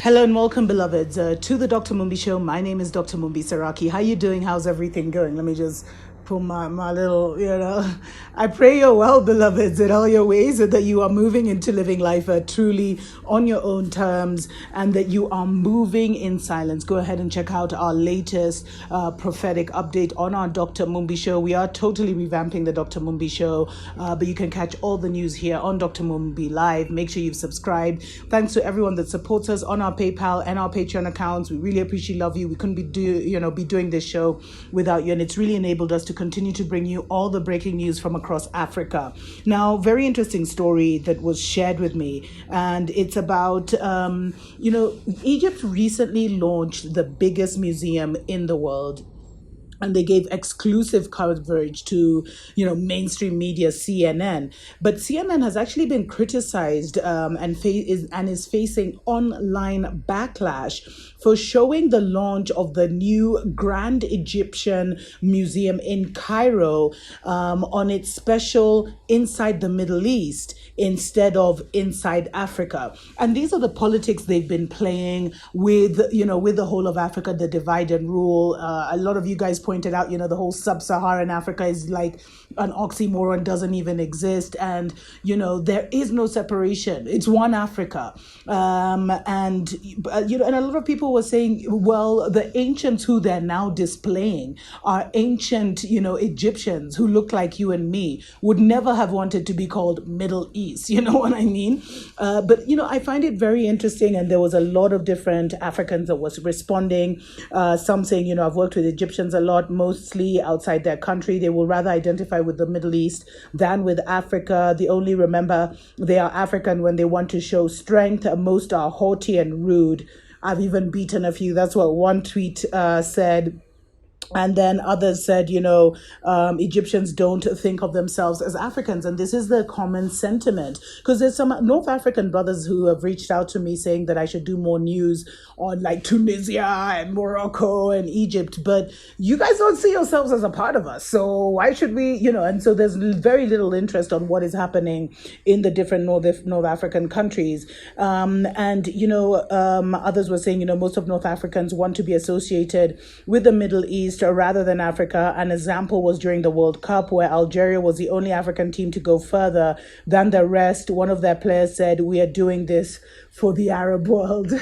Hello and welcome, beloveds, to the Dr. Mumbi Show. My name is Dr. Mumbi How you doing? How's everything going? Let me just pull my little, I pray you're well, beloveds, in all your ways, and that you are moving into living life truly on your own terms, and that you are moving in silence. Go ahead and check out our latest prophetic update on our Dr. Mumbi Show. We are totally revamping the Dr. Mumbi Show, but you can catch all the news here on Dr. Mumbi Live. Make sure you've subscribed. Thanks to everyone that supports us on our PayPal and our Patreon accounts. We really appreciate, love you. We couldn't be doing this show without you, and it's really enabled us to continue to bring you all the breaking news from across Africa. Now, very interesting story that was shared with me, and it's about Egypt recently launched the biggest museum in the world. And they gave exclusive coverage to, mainstream media, CNN. But CNN has actually been criticized and is facing online backlash for showing the launch of the new Grand Egyptian Museum in Cairo on its special Inside the Middle East instead of Inside Africa. And these are the politics they've been playing with the whole of Africa, the divide and rule. A lot of you guys pointed out, the whole sub-Saharan Africa is like an oxymoron, doesn't even exist. And, there is no separation. It's one Africa. And a lot of people were saying, well, the ancients who they're now displaying are ancient, Egyptians who look like you and me, would never have wanted to be called Middle East. You know what I mean? But I find it very interesting. And there was a lot of different Africans that was responding. Some saying, I've worked with Egyptians a lot, mostly outside their country. They will rather identify with the Middle East than with Africa. They only remember they are African when they want to show strength. Most are haughty and rude. I've even beaten a few. That's what one tweet said. And then others said, Egyptians don't think of themselves as Africans. And this is the common sentiment, because there's some North African brothers who have reached out to me saying that I should do more news on like Tunisia and Morocco and Egypt. But you guys don't see yourselves as a part of us. So why should we, and so there's very little interest on what is happening in the different North African countries. Others were saying, most of North Africans want to be associated with the Middle East rather than Africa. An example was during the World Cup, where Algeria was the only African team to go further than the rest. One of their players said, "We are doing this for the Arab world."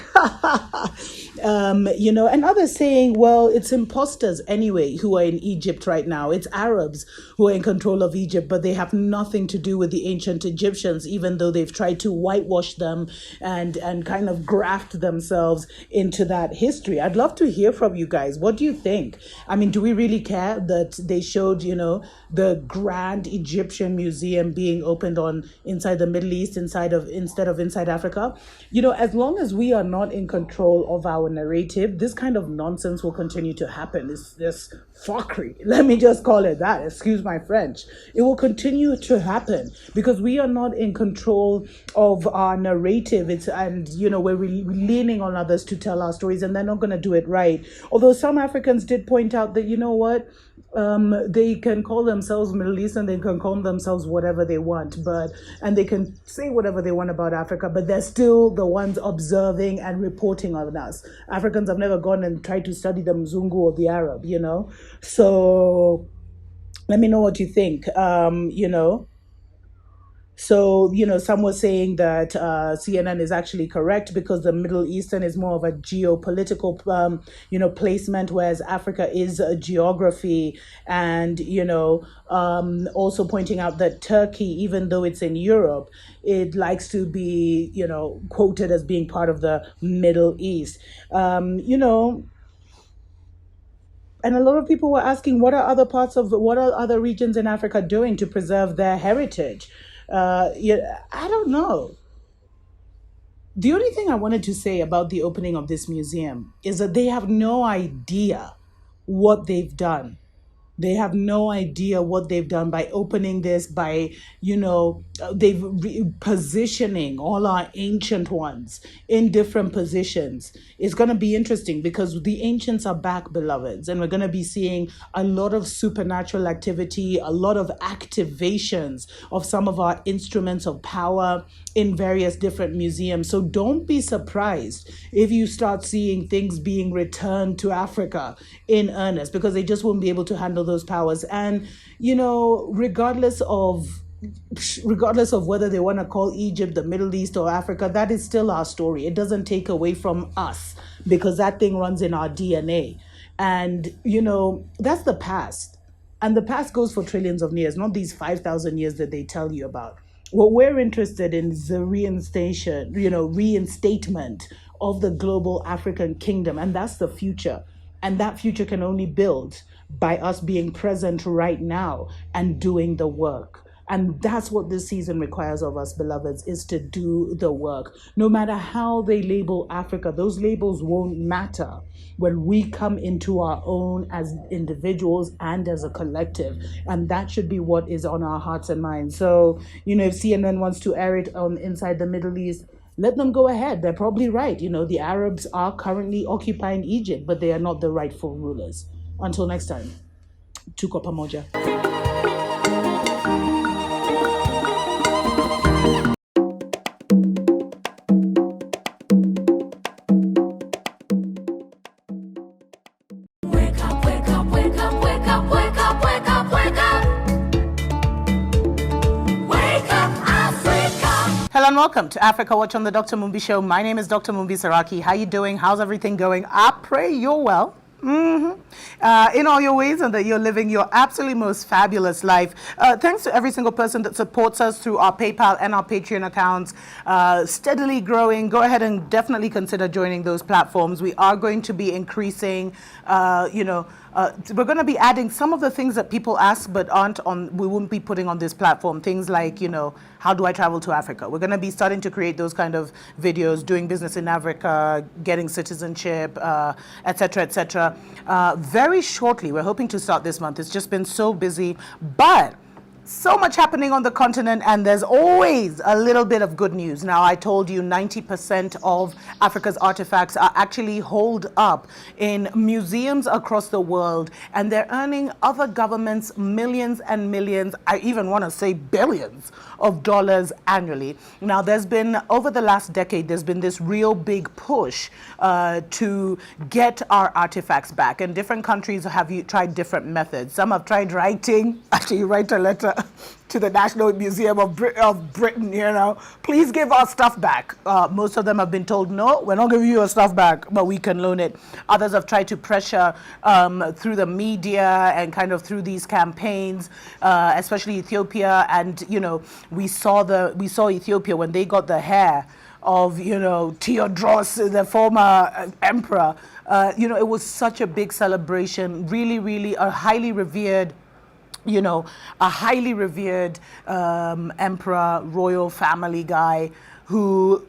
And others saying, well, it's imposters anyway who are in Egypt right now. It's Arabs who are in control of Egypt, but they have nothing to do with the ancient Egyptians, even though they've tried to whitewash them and kind of graft themselves into that history. I'd love to hear from you guys. What do you think? I mean, do we really care that they showed, the Grand Egyptian Museum being opened on inside the Middle East instead of inside Africa? As long as we are not in control of our narrative, this kind of nonsense will continue to happen. It's this fuckery. Let me just call it that. Excuse my French. It will continue to happen because we are not in control of our narrative. We're leaning on others to tell our stories, and they're not going to do it right. Although some Africans did point out that, they can call themselves Middle Eastern, they can call themselves whatever they want, and they can say whatever they want about Africa, but they're still the ones observing and reporting on us. Africans have never gone and tried to study the Mzungu or the Arab, So let me know what you think, So, some were saying that CNN is actually correct because the Middle Eastern is more of a geopolitical, placement, whereas Africa is a geography. And, also pointing out that Turkey, even though it's in Europe, it likes to be, quoted as being part of the Middle East. And a lot of people were asking, what are other regions in Africa doing to preserve their heritage? I don't know. The only thing I wanted to say about the opening of this museum is that they have no idea what they've done. They have no idea what they've done by opening this, by, they've positioning all our ancient ones in different positions. It's going to be interesting because the ancients are back, beloveds, and we're going to be seeing a lot of supernatural activity, a lot of activations of some of our instruments of power in various different museums. So don't be surprised if you start seeing things being returned to Africa in earnest, because they just won't be able to handle those powers. And, regardless of whether they want to call Egypt, the Middle East, or Africa, that is still our story. It doesn't take away from us, because that thing runs in our DNA. And, that's the past. And the past goes for trillions of years, not these 5,000 years that they tell you about. What we're interested in is the reinstatement of the global African kingdom. And that's the future. And that future can only build by us being present right now and doing the work. And that's what this season requires of us, beloveds, is to do the work. No matter how they label Africa, those labels won't matter when we come into our own as individuals and as a collective. And that should be what is on our hearts and minds. So, if CNN wants to air it on Inside the Middle East, let them go ahead. They're probably right. The Arabs are currently occupying Egypt, but they are not the rightful rulers. Until next time, tuko pamoja. Hello and welcome to Africa Watch on the Dr. Mumbi Show. My name is Dr. MumbiSeraki. How you doing? How's everything going? I pray you're well. In all your ways, and that you're living your absolutely most fabulous life. Thanks to every single person that supports us through our PayPal and our Patreon accounts, steadily growing. Go ahead and definitely consider joining those platforms. We are going to be increasing, we're going to be adding some of the things that people ask but we won't be putting on this platform. Things like, how do I travel to Africa? We're going to be starting to create those kind of videos, doing business in Africa, getting citizenship, et cetera, et cetera. Very shortly, we're hoping to start this month. It's just been so busy, but so much happening on the continent, and there's always a little bit of good news. Now, I told you 90% of Africa's artifacts are actually holed up in museums across the world, and they're earning other governments millions and millions, I even want to say billions of dollars annually. Now, there's been, over the last decade, there's been this real big push to get our artifacts back, and different countries have tried different methods. Some have tried writing, actually you write a letter to the National Museum of Britain, please give our stuff back. Most of them have been told, no, we're not giving you your stuff back, but we can loan it. Others have tried to pressure through the media and kind of through these campaigns, especially Ethiopia. And, we saw Ethiopia when they got the hair of, Theodros, the former emperor. It was such a big celebration, really, really a highly revered emperor, royal family guy whose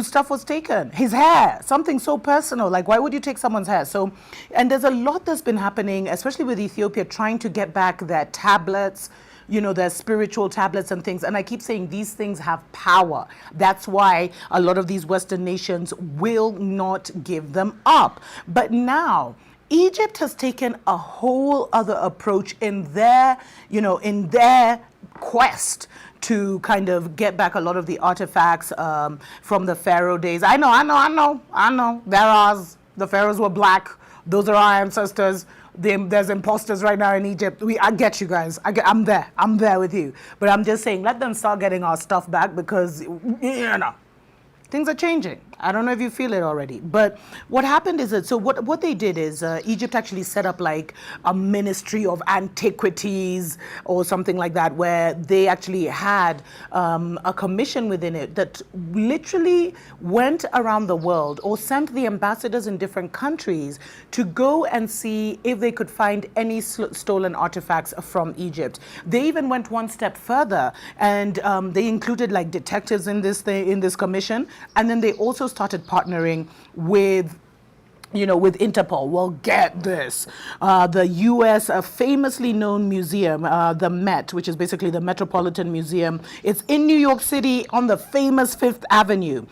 stuff was taken. His hair, something so personal. Like, why would you take someone's hair? So, and there's a lot that's been happening, especially with Ethiopia, trying to get back their tablets, their spiritual tablets and things. And I keep saying these things have power. That's why a lot of these Western nations will not give them up. But now, Egypt has taken a whole other approach in their quest to kind of get back a lot of the artifacts from the Pharaoh days. I know. They're ours. The Pharaohs were black. Those are our ancestors. There's imposters right now in Egypt. I get you guys. I'm there with you. But I'm just saying, let them start getting our stuff back, because, things are changing. I don't know if you feel it already, but what happened is that, so what they did is Egypt actually set up like a ministry of antiquities or something like that, where they actually had a commission within it that literally went around the world or sent the ambassadors in different countries to go and see if they could find any stolen artifacts from Egypt. They even went one step further, and they included like detectives in this commission, and then they also started partnering with with Interpol. Well, get this. The U.S. Famously known museum, the Met, which is basically the Metropolitan Museum, it's in New York City on the famous Fifth Avenue.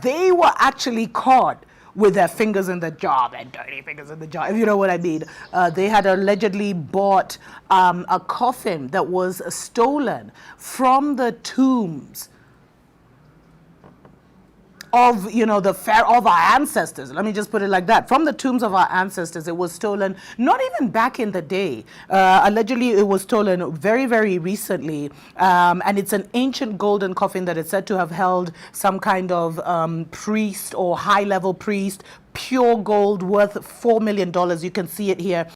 They were actually caught with their fingers in the jar, their dirty fingers in the jar, if you know what I mean. They had allegedly bought a coffin that was stolen from the tombs of of our ancestors. Let me just put it like that. From the tombs of our ancestors, it was stolen. Not even back in the day. Allegedly, it was stolen very, very recently, and it's an ancient golden coffin that is said to have held some kind of priest or high-level priest. Pure gold, worth $4 million. You can see it here.